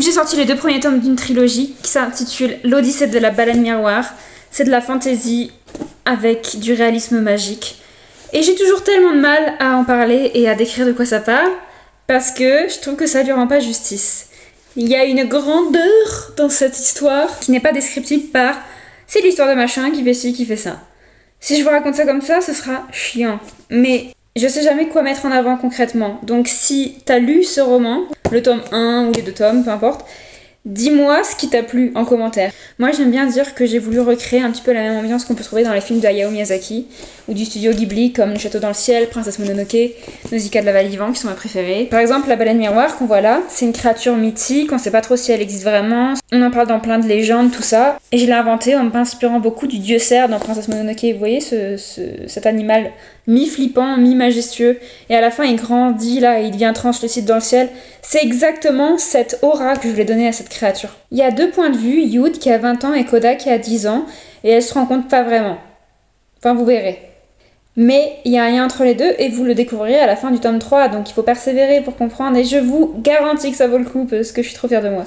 j'ai sorti les 2 premiers tomes d'une trilogie qui s'intitule L'Odyssée de la baleine miroir. C'est de la fantasy avec du réalisme magique. Et j'ai toujours tellement de mal à en parler et à décrire de quoi ça parle, parce que je trouve que ça lui rend pas justice. Il y a une grandeur dans cette histoire qui n'est pas descriptible par « c'est l'histoire de machin qui fait ci, qui fait ça ». Si je vous raconte ça comme ça, ce sera chiant. Mais je sais jamais quoi mettre en avant concrètement. Donc si t'as lu ce roman, le tome 1 ou les 2 tomes, peu importe, dis-moi ce qui t'a plu en commentaire. Moi j'aime bien dire que j'ai voulu recréer un petit peu la même ambiance qu'on peut trouver dans les films de Hayao Miyazaki ou du studio Ghibli comme Le Château dans le ciel, Princesse Mononoke, Nausicaa de la Vallée Vivant qui sont mes préférés. Par exemple la baleine miroir qu'on voit là, c'est une créature mythique, on sait pas trop si elle existe vraiment, on en parle dans plein de légendes, tout ça. Et je l'ai inventée en m'inspirant beaucoup du dieu cerf dans Princesse Mononoke. Vous voyez cet animal mi-flippant, mi-majestueux. Et à la fin, il grandit là et il devient translucide dans le ciel. C'est exactement cette aura que je voulais donner à cette créature. Il y a 2 points de vue, Yud qui a 20 ans et Koda qui a 10 ans. Et elles se rencontrent pas vraiment. Enfin, vous verrez. Mais il y a un lien entre les deux et vous le découvrirez à la fin du tome 3. Donc il faut persévérer pour comprendre. Et je vous garantis que ça vaut le coup parce que je suis trop fière de moi.